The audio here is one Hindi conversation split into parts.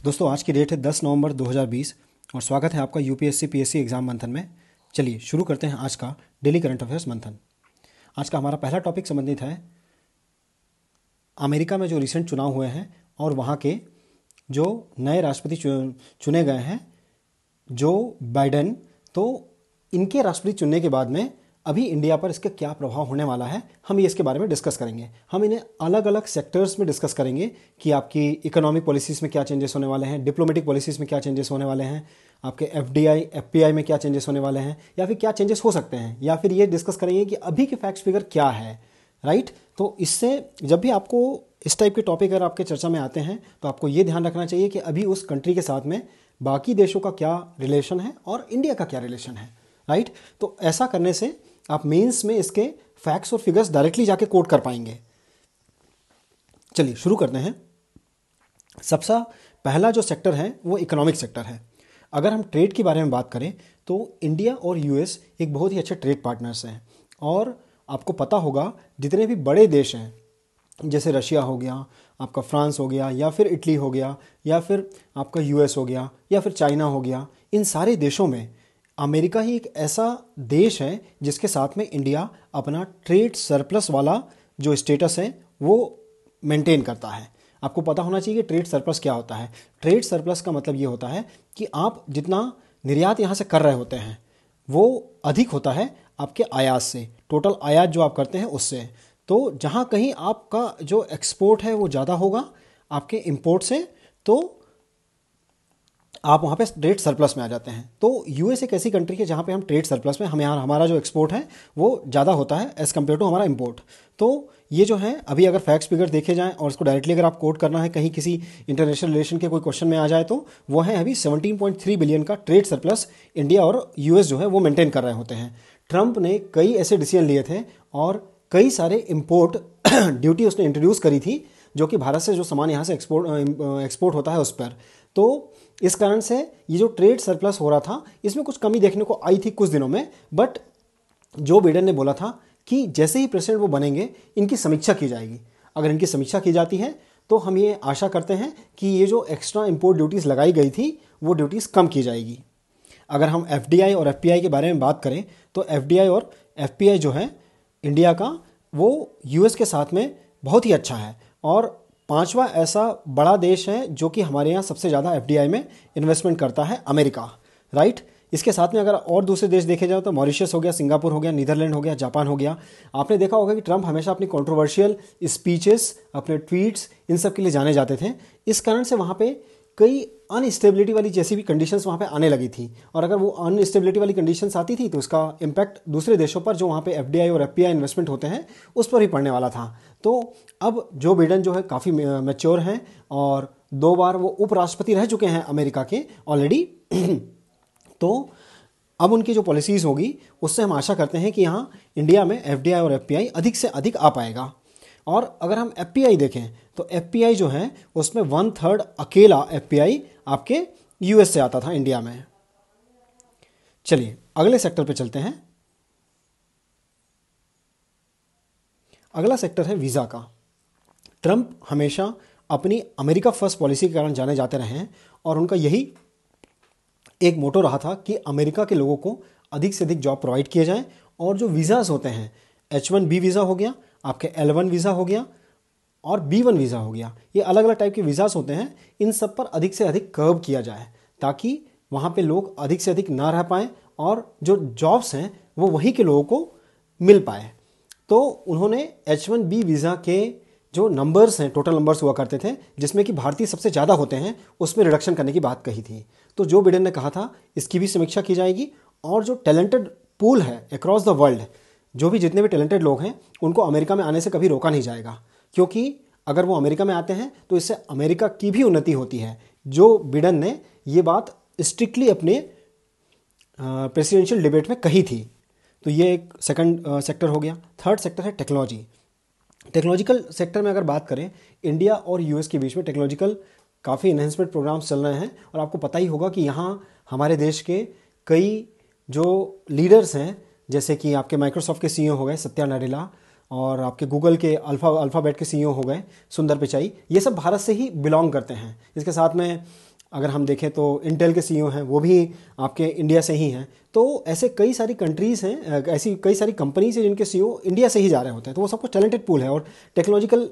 दोस्तों आज की डेट है 10 नवंबर 2020 और स्वागत है आपका यूपीएससी पीएससी एग्ज़ाम मंथन में। चलिए शुरू करते हैं आज का डेली करंट अफेयर्स मंथन। आज का हमारा पहला टॉपिक संबंधित है अमेरिका में जो रिसेंट चुनाव हुए हैं और वहाँ के जो नए राष्ट्रपति चुने गए हैं जो बाइडेन। तो इनके राष्ट्रपति चुनने के बाद में अभी इंडिया पर इसका क्या प्रभाव होने वाला है, हम ये इसके बारे में डिस्कस करेंगे। हम इन्हें अलग अलग सेक्टर्स में डिस्कस करेंगे कि आपकी इकोनॉमिक पॉलिसीज़ में क्या चेंजेस होने वाले हैं, डिप्लोमेटिक पॉलिसीज़ में क्या चेंजेस होने वाले हैं, आपके एफडीआई एफपीआई में क्या चेंजेस होने वाले हैं या फिर क्या चेंजेस हो सकते हैं, या फिर ये डिस्कस करेंगे कि अभी के फैक्ट्स फिगर क्या है। राइट। तो इससे जब भी आपको इस टाइप के टॉपिक अगर आपके चर्चा में आते हैं तो आपको ये ध्यान रखना चाहिए कि अभी उस कंट्री के साथ में बाकी देशों का क्या रिलेशन है और इंडिया का क्या रिलेशन है। राइट। तो ऐसा करने से आप मेंस में इसके फैक्ट्स और फिगर्स डायरेक्टली जाके कोट कर पाएंगे। चलिए शुरू करते हैं। सबसे पहला जो सेक्टर है वो इकोनॉमिक सेक्टर है। अगर हम ट्रेड के बारे में बात करें तो इंडिया और यूएस एक बहुत ही अच्छे ट्रेड पार्टनर्स हैं और आपको पता होगा जितने भी बड़े देश हैं जैसे रशिया हो गया, आपका फ्रांस हो गया, या फिर इटली हो गया, या फिर आपका यूएस हो गया, या फिर चाइना हो गया, इन सारे देशों में अमेरिका ही एक ऐसा देश है जिसके साथ में इंडिया अपना ट्रेड सरप्लस वाला जो स्टेटस है वो मेंटेन करता है। आपको पता होना चाहिए कि ट्रेड सरप्लस क्या होता है। ट्रेड सरप्लस का मतलब ये होता है कि आप जितना निर्यात यहाँ से कर रहे होते हैं वो अधिक होता है आपके आयात से, टोटल आयात जो आप करते हैं उससे। तो जहाँ कहीं आपका जो एक्सपोर्ट है वो ज़्यादा होगा आपके इंपोर्ट से, तो आप वहाँ पे ट्रेड सरप्लस में आ जाते हैं। तो यूएस एक ऐसी कंट्री है जहाँ पे हम ट्रेड सरप्लस में, हम यहाँ हमारा जो एक्सपोर्ट है वो ज़्यादा होता है एज़ कम्पेयर टू हमारा इंपोर्ट। तो ये जो है अभी अगर फैक्ट्स फिगर देखे जाएँ और इसको डायरेक्टली अगर आप कोट करना है कहीं किसी इंटरनेशनल रिलेशन के कोई क्वेश्चन में आ जाए तो वो है अभी 17.3 बिलियन का ट्रेड सरप्लस इंडिया और यूएस जो है वो मेंटेन कर रहे होते हैं। ट्रंप ने कई ऐसे डिसीजन लिए थे और कई सारे इम्पोर्ट ड्यूटी उसने इंट्रोड्यूस करी थी जो कि भारत से जो सामान यहाँ से एक्सपोर्ट होता है उस पर। तो इस कारण से ये जो ट्रेड सरप्लस हो रहा था इसमें कुछ कमी देखने को आई थी कुछ दिनों में, बट जो बाइडेन ने बोला था कि जैसे ही प्रेसिडेंट वो बनेंगे इनकी समीक्षा की जाएगी। अगर इनकी समीक्षा की जाती है तो हम ये आशा करते हैं कि ये जो एक्स्ट्रा इंपोर्ट ड्यूटीज़ लगाई गई थी वो ड्यूटीज़ कम की जाएगी। अगर हम एफडीआई और एफपीआई के बारे में बात करें तो एफडीआई और एफपीआई जो है इंडिया का वो यूएस के साथ में बहुत ही अच्छा है और पांचवा ऐसा बड़ा देश है जो कि हमारे यहाँ सबसे ज़्यादा एफडीआई में इन्वेस्टमेंट करता है, अमेरिका। राइट। इसके साथ में अगर और दूसरे देश देखे जाओ तो मॉरिशस हो गया, सिंगापुर हो गया, नीदरलैंड हो गया, जापान हो गया। आपने देखा होगा कि ट्रंप हमेशा अपनी कंट्रोवर्शियल स्पीचेस, अपने ट्वीट्स, इन सब के लिए जाने जाते थे। इस कारण से वहाँ पे कई अनस्टेबिलिटी वाली जैसी भी कंडीशंस वहाँ पे आने लगी थी और अगर वो अनस्टेबिलिटी वाली कंडीशंस आती थी तो उसका इम्पैक्ट दूसरे देशों पर जो वहाँ पे एफडीआई और एफपीआई इन्वेस्टमेंट होते हैं उस पर भी पड़ने वाला था। तो अब जो बाइडेन जो है काफ़ी मैच्योर हैं और 2 बार वो उपराष्ट्रपति रह चुके हैं अमेरिका के ऑलरेडी। तो अब उनकी जो पॉलिसीज़ होगी उससे हम आशा करते हैं कि यहाँ इंडिया में एफडीआई और एफपीआई अधिक से अधिक आ पाएगा। और अगर हम एफपीआई देखें तो एफपीआई जो है उसमें 1/3 अकेला एफपीआई आपके यूएस से आता था इंडिया में। चलिए अगले सेक्टर पे चलते हैं। अगला सेक्टर है वीज़ा का। ट्रंप हमेशा अपनी अमेरिका फर्स्ट पॉलिसी के कारण जाने जाते रहे हैं और उनका यही एक मोटो रहा था कि अमेरिका के लोगों को अधिक से अधिक जॉब प्रोवाइड किए जाएं और जो वीज़ास होते हैं H1B वीज़ा हो गया, आपके L1 वीज़ा हो गया और B1 वीज़ा हो गया, ये अलग अलग टाइप के वीज़ास होते हैं, इन सब पर अधिक से अधिक कर्व किया जाए ताकि वहाँ पे लोग अधिक से अधिक ना रह पाएँ और जो जॉब्स हैं वो वहीं के लोगों को मिल पाए। तो उन्होंने H1B वीज़ा के जो नंबर्स हैं, टोटल नंबर्स हुआ करते थे जिसमें कि भारतीय सबसे ज़्यादा होते हैं, उसमें रिडक्शन करने की बात कही थी। तो जो बाइडेन ने कहा था इसकी भी समीक्षा की जाएगी और जो टैलेंटेड पूल है अक्रॉस द वर्ल्ड, जो भी जितने भी टैलेंटेड लोग हैं उनको अमेरिका में आने से कभी रोका नहीं जाएगा, क्योंकि अगर वो अमेरिका में आते हैं तो इससे अमेरिका की भी उन्नति होती है। जो बाइडेन ने ये बात स्ट्रिक्टली अपने प्रेसिडेंशियल डिबेट में कही थी। तो ये एक सेकंड सेक्टर हो गया। थर्ड सेक्टर है टेक्नोलॉजी। टेक्नोलॉजिकल सेक्टर में अगर बात करें इंडिया और यूएस के बीच में टेक्नोलॉजिकल काफ़ी इन्हेंसमेंट प्रोग्राम्स चल रहे हैं और आपको पता ही होगा कि यहाँ हमारे देश के कई जो लीडर्स हैं जैसे कि आपके माइक्रोसॉफ्ट के सीईओ हो गए सत्या नाडेला और आपके गूगल के अल्फ़ाबेट के सीईओ हो गए सुंदर पिचाई, ये सब भारत से ही बिलोंग करते हैं। इसके साथ में अगर हम देखें तो इंटेल के सीईओ हैं वो भी आपके इंडिया से ही हैं। तो ऐसे कई सारी कंट्रीज़ हैं, ऐसी कई सारी कंपनीज हैं जिनके सीईओ इंडिया से ही जा रहे होते हैं। तो वो सब कुछ टैलेंटेड पूल है और टेक्नोलॉजिकल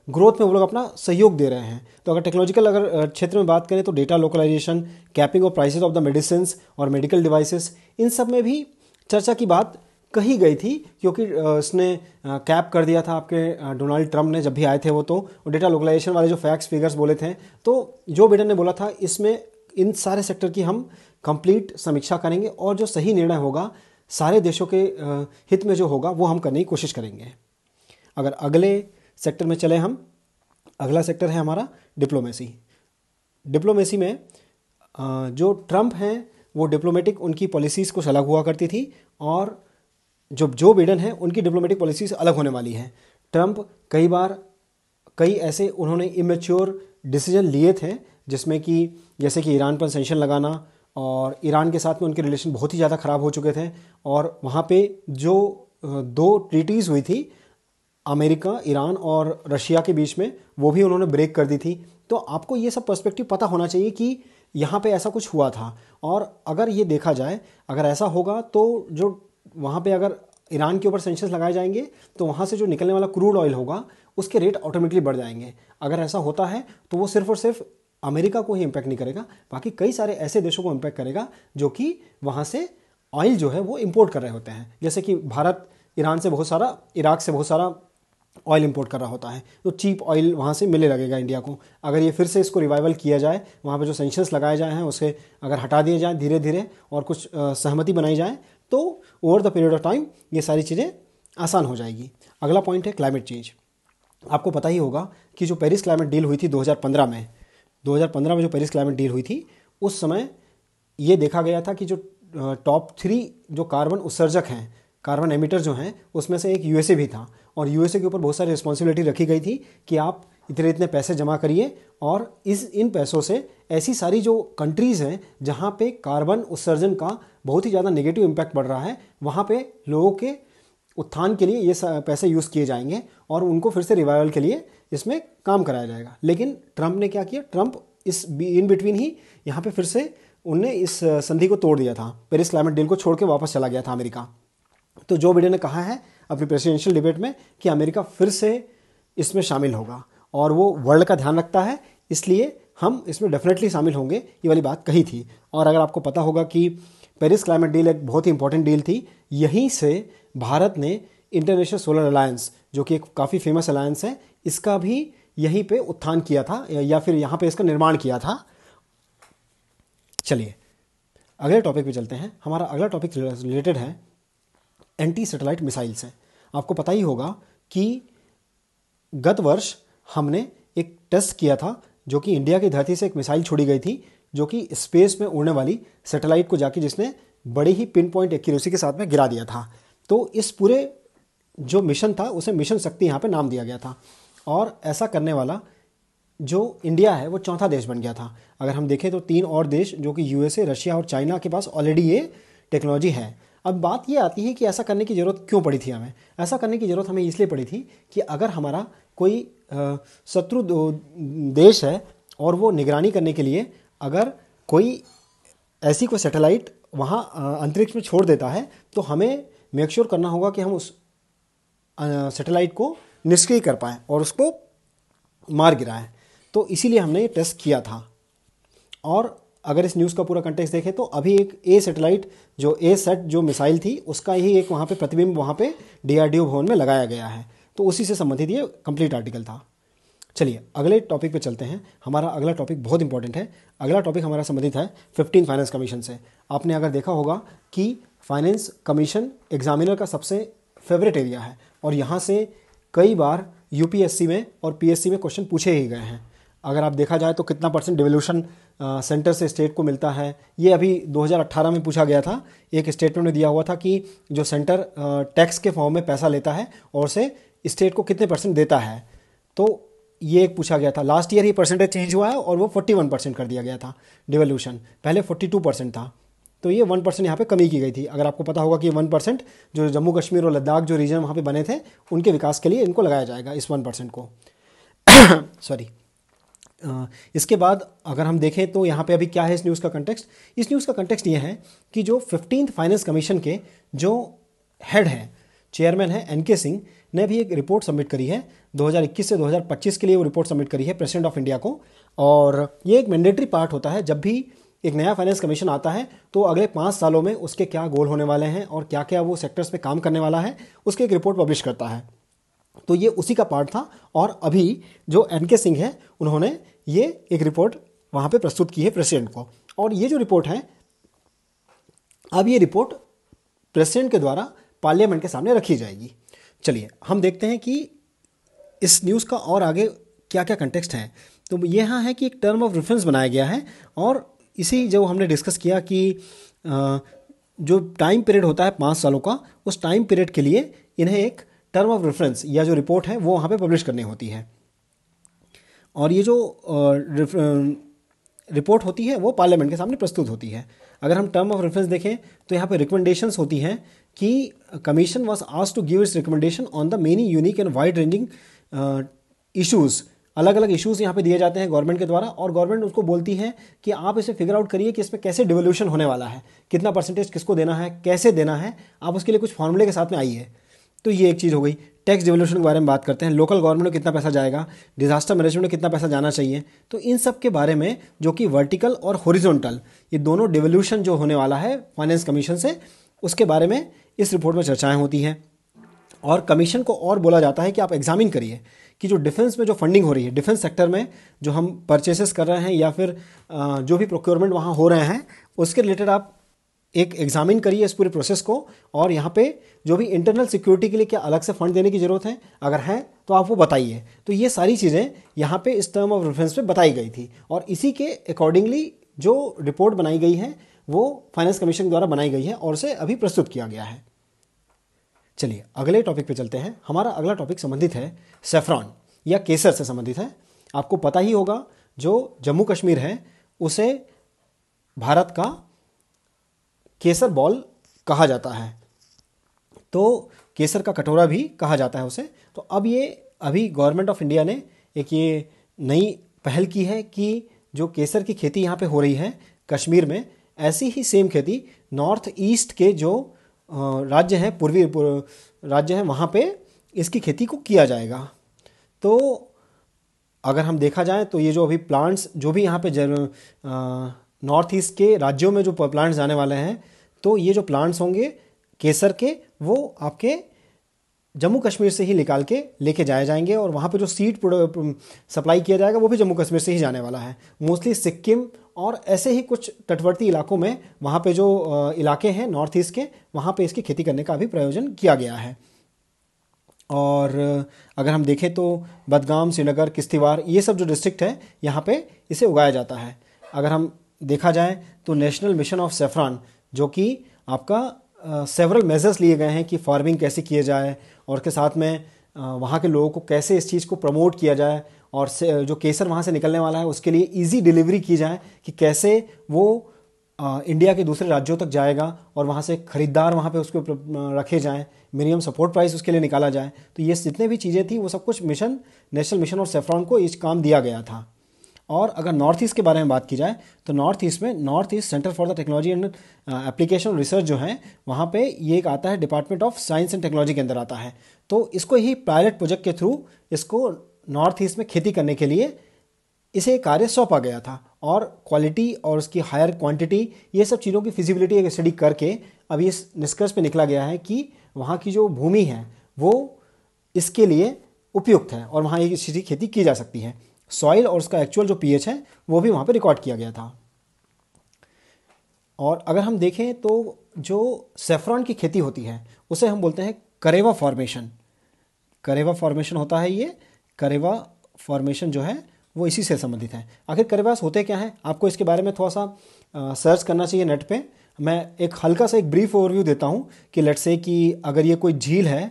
ग्रोथ में वो लोग अपना सहयोग दे रहे हैं। तो अगर टेक्नोलॉजिकल क्षेत्र में बात करें तो data localisation, capping of prices of the medicine और मेडिकल डिवाइसेस, इन सब में भी चर्चा की बात कही गई थी, क्योंकि उसने कैप कर दिया था आपके डोनाल्ड ट्रंप ने जब भी आए थे वो। तो डेटा लोकलाइजेशन वाले जो फैक्ट्स फिगर्स बोले थे, तो जो बिडेन ने बोला था इसमें इन सारे सेक्टर की हम कंप्लीट समीक्षा करेंगे और जो सही निर्णय होगा सारे देशों के हित में जो होगा वो हम करने की कोशिश करेंगे। अगर अगले सेक्टर में चले हम, अगला सेक्टर है हमारा डिप्लोमेसी। डिप्लोमेसी में जो ट्रंप हैं वो डिप्लोमेटिक उनकी पॉलिसीज़ कुछ अलग हुआ करती थी और जो बिडेन है उनकी डिप्लोमेटिक पॉलिसीज अलग होने वाली है। ट्रंप कई ऐसे उन्होंने इमेच्योर डिसीजन लिए थे जिसमें कि जैसे कि ईरान पर सेंक्शन लगाना, और ईरान के साथ में उनके रिलेशन बहुत ही ज़्यादा ख़राब हो चुके थे और वहाँ पे जो 2 ट्रीटीज़ हुई थी अमेरिका, ईरान और रशिया के बीच में, वो भी उन्होंने ब्रेक कर दी थी। तो आपको ये सब पर्सपेक्टिव पता होना चाहिए कि यहाँ पे ऐसा कुछ हुआ था। और अगर ये देखा जाए, अगर ऐसा होगा तो जो वहाँ पे अगर ईरान के ऊपर सेंक्शंस लगाए जाएंगे तो वहाँ से जो निकलने वाला क्रूड ऑयल होगा उसके रेट ऑटोमेटिकली बढ़ जाएंगे। अगर ऐसा होता है तो वो सिर्फ और सिर्फ अमेरिका को ही इम्पैक्ट नहीं करेगा, बाकी कई सारे ऐसे देशों को इम्पैक्ट करेगा जो कि वहाँ से ऑयल जो है वो इम्पोर्ट कर रहे होते हैं। जैसे कि भारत ईरान से बहुत सारा, इराक से बहुत सारा ऑयल इंपोर्ट कर रहा होता है, तो चीप ऑयल वहाँ से मिलने लगेगा इंडिया को। अगर ये फिर से इसको रिवाइवल किया जाए, वहाँ पे जो सेंक्शंस लगाए जाए हैं उसे अगर हटा दिए जाए धीरे धीरे और कुछ सहमति बनाई जाए तो over the period of time ये सारी चीज़ें आसान हो जाएगी। अगला पॉइंट है क्लाइमेट चेंज। आपको पता ही होगा कि जो पेरिस क्लाइमेट डील हुई थी 2015 में, 2015 में जो पेरिस क्लाइमेट डील हुई थी, उस समय ये देखा गया था कि जो टॉप 3 जो कार्बन उत्सर्जक हैं, कार्बन एमिटर जो हैं, उसमें से एक यूएसए भी था। और यूएसए के ऊपर बहुत सारी रिस्पॉन्सिबिलिटी रखी गई थी कि आप इतने इतने पैसे जमा करिए और इन पैसों से ऐसी सारी जो कंट्रीज़ हैं जहाँ पे कार्बन उत्सर्जन का बहुत ही ज़्यादा नेगेटिव इम्पैक्ट बढ़ रहा है, वहाँ पे लोगों के उत्थान के लिए ये पैसे यूज़ किए जाएंगे और उनको फिर से रिवाइवल के लिए इसमें काम कराया जाएगा। लेकिन ट्रंप ने क्या किया, ट्रंप इस इन बिटवीन ही यहाँ पे फिर से उनने इस संधि को तोड़ दिया था, पेरिस क्लाइमेट डील को छोड़ के वापस चला गया था अमेरिका। तो जो बिडेन ने कहा है अपनी प्रेसिडेंशियल डिबेट में कि अमेरिका फिर से इसमें शामिल होगा और वो वर्ल्ड का ध्यान रखता है, इसलिए हम इसमें डेफिनेटली शामिल होंगे, ये वाली बात कही थी। और अगर आपको पता होगा कि पेरिस क्लाइमेट डील एक बहुत ही इंपॉर्टेंट डील थी, यहीं से भारत ने इंटरनेशनल सोलर अलायंस, जो कि एक काफ़ी फेमस अलायंस है, इसका भी यहीं पे उत्थान किया था या फिर यहाँ पे इसका निर्माण किया था। चलिए अगले टॉपिक पे चलते हैं। हमारा अगला टॉपिक रिलेटेड है एंटी सैटेलाइट मिसाइल से। आपको पता ही होगा कि गत वर्ष हमने एक टेस्ट किया था जो कि इंडिया की धरती से एक मिसाइल छोड़ी गई थी जो कि स्पेस में उड़ने वाली सैटेलाइट को जाके जिसने बड़ी ही पिन पॉइंट एक्यूरेसी के साथ में गिरा दिया था। तो इस पूरे जो मिशन था उसे मिशन शक्ति यहाँ पे नाम दिया गया था और ऐसा करने वाला जो इंडिया है वो चौथा देश बन गया था। अगर हम देखें तो 3 और देश जो कि यूएसए, रशिया और चाइना के पास ऑलरेडी ये टेक्नोलॉजी है। अब बात ये आती है कि ऐसा करने की ज़रूरत क्यों पड़ी थी हमें। ऐसा करने की ज़रूरत हमें इसलिए पड़ी थी कि अगर हमारा कोई शत्रु देश है और वो निगरानी करने के लिए अगर कोई ऐसी कोई सैटेलाइट वहाँ अंतरिक्ष में छोड़ देता है तो हमें मेक श्योर करना होगा कि हम उस सैटेलाइट को निष्क्रिय कर पाएँ और उसको मार गिराएं। तो इसीलिए हमने ये टेस्ट किया था। और अगर इस न्यूज़ का पूरा कंटेक्स्ट देखें तो अभी एक ए सैटेलाइट जो ए सेट जो मिसाइल थी उसका ही एक वहाँ पे प्रतिबिंब वहाँ पे डीआरडीओ भवन में लगाया गया है। तो उसी से संबंधित ये कंप्लीट आर्टिकल था। चलिए अगले टॉपिक पे चलते हैं। हमारा अगला टॉपिक बहुत इंपॉर्टेंट है। अगला टॉपिक हमारा संबंधित है 15 फाइनेंस कमीशन से। आपने अगर देखा होगा कि फाइनेंस कमीशन एग्जामिनर का सबसे फेवरेट एरिया है और यहाँ से कई बार यूपीएससी में और पीएससी में क्वेश्चन पूछे ही गए हैं। अगर आप देखा जाए तो कितना % डिवोल्यूशन सेंटर से स्टेट को मिलता है, ये अभी 2018 में पूछा गया था। एक स्टेटमेंट में दिया हुआ था कि जो सेंटर टैक्स के फॉर्म में पैसा लेता है और से स्टेट को कितने % देता है, तो ये एक पूछा गया था। लास्ट ईयर ही परसेंटेज चेंज हुआ है और वो 41% कर दिया गया था डिवोल्यूशन, पहले 42% था। तो ये 1% यहाँ पे कमी की गई थी। अगर आपको पता होगा कि 1% जो जम्मू कश्मीर और लद्दाख जो रीजन वहाँ पे बने थे उनके विकास के लिए इनको लगाया जाएगा इस 1% को। सॉरी, इसके बाद अगर हम देखें तो यहाँ पे अभी क्या है इस न्यूज़ का कंटेक्स्ट। इस न्यूज़ का कंटेक्स्ट ये है कि जो 15th फाइनेंस कमीशन के जो हेड हैं, चेयरमैन है एनके सिंह ने भी एक रिपोर्ट सबमिट करी है 2021 से 2025 के लिए। वो रिपोर्ट सबमिट करी है प्रेसिडेंट ऑफ इंडिया को, और ये एक मैंडेटरी पार्ट होता है जब भी एक नया फाइनेंस कमीशन आता है तो अगले 5 सालों में उसके क्या गोल होने वाले हैं और क्या क्या वो सेक्टर्स पे काम करने वाला है, उसकी एक रिपोर्ट पब्लिश करता है। तो ये उसी का पार्ट था, और अभी जो एनके सिंह है उन्होंने ये एक रिपोर्ट वहाँ पे प्रस्तुत की है प्रेसिडेंट को। और ये जो रिपोर्ट है, अब ये रिपोर्ट प्रेसिडेंट के द्वारा पार्लियामेंट के सामने रखी जाएगी। चलिए हम देखते हैं कि इस न्यूज़ का और आगे क्या क्या कंटेक्स्ट है। तो ये यहाँ है कि एक टर्म ऑफ रेफरेंस बनाया गया है, और इसी जो हमने डिस्कस किया कि जो टाइम पीरियड होता है 5 सालों का, उस टाइम पीरियड के लिए इन्हें एक टर्म ऑफ रेफरेंस या जो रिपोर्ट है वो वहाँ पे पब्लिश करनी होती है। और ये जो रिपोर्ट होती है वो पार्लियामेंट के सामने प्रस्तुत होती है। अगर हम टर्म ऑफ रेफरेंस देखें तो यहाँ पे रिकमेंडेशंस होती हैं कि commission was asked to give its recommendation on the many unique and wide ranging issues. अलग अलग इश्यूज़ यहाँ पे दिए जाते हैं गवर्नमेंट के द्वारा, और गवर्नमेंट उसको बोलती है कि आप इसे फिगर आउट करिए कि इसमें कैसे डिवोल्यूशन होने वाला है, कितना परसेंटेज किसको देना है, कैसे देना है, आप उसके लिए कुछ फॉर्मूले के साथ में आइए। तो ये एक चीज़ हो गई। टैक्स डिवोल्यूशन के बारे में बात करते हैं, लोकल गवर्नमेंट में कितना पैसा जाएगा, डिजास्टर मैनेजमेंट में कितना पैसा जाना चाहिए। तो इन सब के बारे में जो कि वर्टिकल और हॉरिजॉन्टल ये दोनों डिवोल्यूशन जो होने वाला है फाइनेंस कमीशन से, उसके बारे में इस रिपोर्ट में चर्चाएं होती हैं। और कमीशन को और बोला जाता है कि आप एग्जामिन करिए कि जो डिफेंस में जो फंडिंग हो रही है, डिफेंस सेक्टर में जो हम परचेसेस कर रहे हैं या फिर जो भी प्रोक्योरमेंट वहाँ हो रहे हैं, उसके रिलेटेड आप एक एग्जामिन करिए इस पूरे प्रोसेस को। और यहाँ पे जो भी इंटरनल सिक्योरिटी के लिए क्या अलग से फंड देने की ज़रूरत है, अगर है तो आप वो बताइए। तो ये सारी चीज़ें यहाँ पे इस टर्म ऑफ रेफरेंस पे बताई गई थी, और इसी के अकॉर्डिंगली जो रिपोर्ट बनाई गई है वो फाइनेंस कमीशन द्वारा बनाई गई है और उसे अभी प्रस्तुत किया गया है। चलिए अगले टॉपिक पे चलते हैं। हमारा अगला टॉपिक संबंधित है सेफ्रॉन या केसर से संबंधित है। आपको पता ही होगा जो जम्मू कश्मीर है उसे भारत का केसर बॉल कहा जाता है, तो केसर का कटोरा भी कहा जाता है उसे। तो अब ये अभी गवर्नमेंट ऑफ इंडिया ने एक ये नई पहल की है कि जो केसर की खेती यहाँ पे हो रही है कश्मीर में, ऐसी ही सेम खेती नॉर्थ ईस्ट के जो राज्य हैं, पूर्वी राज्य हैं, वहाँ पे इसकी खेती को किया जाएगा। तो अगर हम देखा जाए तो ये जो अभी प्लांट्स जो भी यहाँ पे नॉर्थ ईस्ट के राज्यों में जो प्लांट्स जाने वाले हैं, तो ये जो प्लांट्स होंगे केसर के, वो आपके जम्मू कश्मीर से ही निकाल के लेके जाए जाएंगे, और वहाँ पे जो सीड सप्लाई किया जाएगा वो भी जम्मू कश्मीर से ही जाने वाला है। मोस्टली सिक्किम और ऐसे ही कुछ तटवर्ती इलाकों में, वहाँ पे जो इलाके हैं नॉर्थ ईस्ट के, वहाँ पे इसकी खेती करने का भी प्रयोजन किया गया है। और अगर हम देखें तो बदगाम, श्रीनगर, किश्तवाड़, ये सब जो डिस्ट्रिक्ट है यहाँ पे इसे उगाया जाता है। अगर हम देखा जाए तो नेशनल मिशन ऑफ सेफ्रॉन, जो कि आपका सेवरल मेजर्स लिए गए हैं कि फार्मिंग कैसे किए जाए, और के साथ में वहाँ के लोगों को कैसे इस चीज़ को प्रमोट किया जाए, और जो केसर वहाँ से निकलने वाला है उसके लिए इजी डिलीवरी की जाए कि कैसे वो इंडिया के दूसरे राज्यों तक जाएगा, और वहाँ से ख़रीदार वहाँ पे उसको रखे जाएं, मिनिमम सपोर्ट प्राइस उसके लिए निकाला जाए। तो ये जितने भी चीज़ें थी वो सब कुछ मिशन, नेशनल मिशन और सेफ्रॉन को इस काम दिया गया था। और अगर नॉर्थ ईस्ट के बारे में बात की जाए तो नॉर्थ ईस्ट में north east centre for the technology and application research जो है, वहाँ पे ये एक आता है department of science and technology के अंदर आता है। तो इसको ही पायलट प्रोजेक्ट के थ्रू इसको नॉर्थ ईस्ट में खेती करने के लिए इसे कार्य सौंपा गया था, और क्वालिटी और उसकी हायर क्वांटिटी, ये सब चीज़ों की फिजिबिलिटी एक स्टडी करके अभी इस निष्कर्ष पे निकला गया है कि वहाँ की जो भूमि है वो इसके लिए उपयुक्त है और वहाँ ये खेती की जा सकती है। सॉइल और उसका एक्चुअल जो पीएच है वो भी वहाँ पे रिकॉर्ड किया गया था। और अगर हम देखें तो जो सेफ्रॉन की खेती होती है उसे हम बोलते हैं करेवा फॉर्मेशन। करेवा फॉर्मेशन होता है ये, करेवा फॉर्मेशन जो है वो इसी से संबंधित है। आखिर करेवास होते क्या हैं, आपको इसके बारे में थोड़ा सा सर्च करना चाहिए नेट पे। मैं एक हल्का सा एक ब्रीफ ओवरव्यू देता हूँ कि लेट्स से कि अगर ये कोई झील है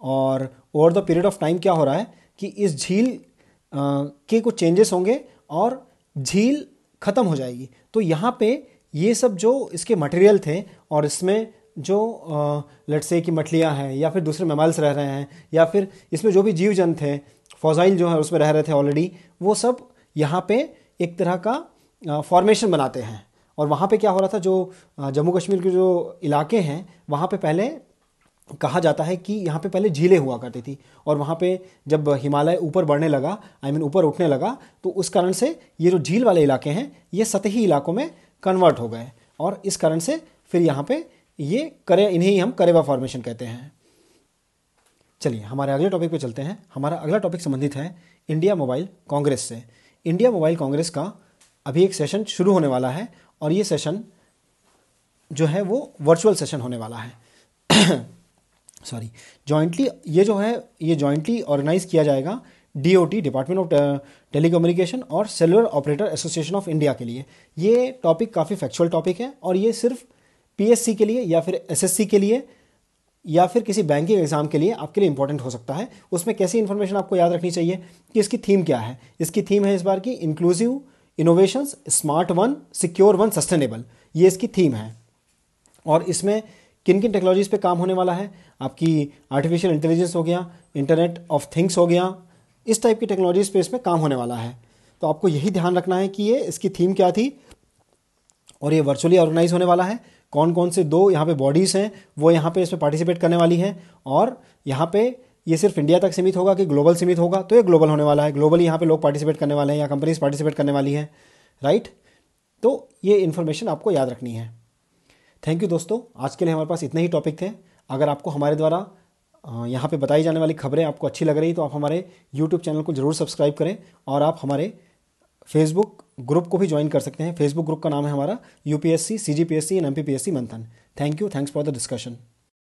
और over the period of time क्या हो रहा है कि इस झील के कुछ चेंजेस होंगे और झील ख़त्म हो जाएगी। तो यहाँ पे ये सब जो इसके मटेरियल थे और इसमें जो लेट्स से कि मछलियाँ हैं या फिर दूसरे मैमल्स रह रहे हैं या फिर इसमें जो भी जीव जंतु थे, फॉसाइल जो है उसमें रह रहे थे ऑलरेडी, वो सब यहाँ पे एक तरह का फॉर्मेशन बनाते हैं। और वहाँ पे क्या हो रहा था, जो जम्मू कश्मीर के जो इलाके हैं वहाँ पे पहले कहा जाता है कि यहाँ पे पहले झीलें हुआ करती थी, और वहाँ पे जब हिमालय ऊपर बढ़ने लगा, ऊपर उठने लगा, तो उस कारण से ये जो झील वाले इलाके हैं ये सतही इलाकों में कन्वर्ट हो गए, और इस कारण से फिर यहाँ पे ये इन्हें हम करेवा फॉर्मेशन कहते हैं। चलिए हमारे अगले टॉपिक पे चलते हैं। हमारा अगला टॉपिक संबंधित है इंडिया मोबाइल कांग्रेस से। इंडिया मोबाइल कांग्रेस का अभी एक सेशन शुरू होने वाला है, और ये सेशन जो है वो वर्चुअल सेशन होने वाला है। सॉरी, ये जॉइंटली ऑर्गेनाइज किया जाएगा DOT, डिपार्टमेंट ऑफ टेलीकम्युनिकेशन, और cellular operator association of India के लिए। ये टॉपिक काफ़ी फैक्चुअल टॉपिक है, और ये सिर्फ PSC के लिए या फिर SSC के लिए या फिर किसी बैंकिंग एग्जाम के लिए आपके लिए इंपॉर्टेंट हो सकता है। उसमें कैसी इन्फॉर्मेशन आपको याद रखनी चाहिए कि इसकी थीम क्या है। इसकी थीम है इस बार की inclusive innovations, smart one, secure one, sustainable. ये इसकी थीम है। और इसमें किन किन टेक्नोलॉजीज़ पे काम होने वाला है, आपकी आर्टिफिशियल इंटेलिजेंस हो गया, इंटरनेट ऑफ थिंग्स हो गया, इस टाइप की टेक्नोलॉजीज़ पे इसमें काम होने वाला है। तो आपको यही ध्यान रखना है कि ये इसकी थीम क्या थी, और ये वर्चुअली ऑर्गेनाइज होने वाला है। कौन कौन से 2 यहाँ पे बॉडीज़ हैं वो यहाँ पे इसमें पार्टिसिपेट करने वाली हैं, और यहाँ पे ये सिर्फ इंडिया तक सीमित होगा कि ग्लोबल सीमित होगा, तो ये ग्लोबल होने वाला है। ग्लोबली यहाँ पे लोग पार्टिसिपेट करने वाले हैं या कंपनीज पार्टिसिपेट करने वाली हैं, राइट। तो ये इन्फॉर्मेशन आपको याद रखनी है। थैंक यू दोस्तों, आज के लिए हमारे पास इतने ही टॉपिक थे। अगर आपको हमारे द्वारा यहाँ पे बताई जाने वाली खबरें आपको अच्छी लग रही तो आप हमारे YouTube चैनल को ज़रूर सब्सक्राइब करें, और आप हमारे फेसबुक ग्रुप को भी ज्वाइन कर सकते हैं। फेसबुक ग्रुप का नाम है हमारा UPSC CGPSC एंड MPPSC मंथन। Thank you, thanks for the discussion.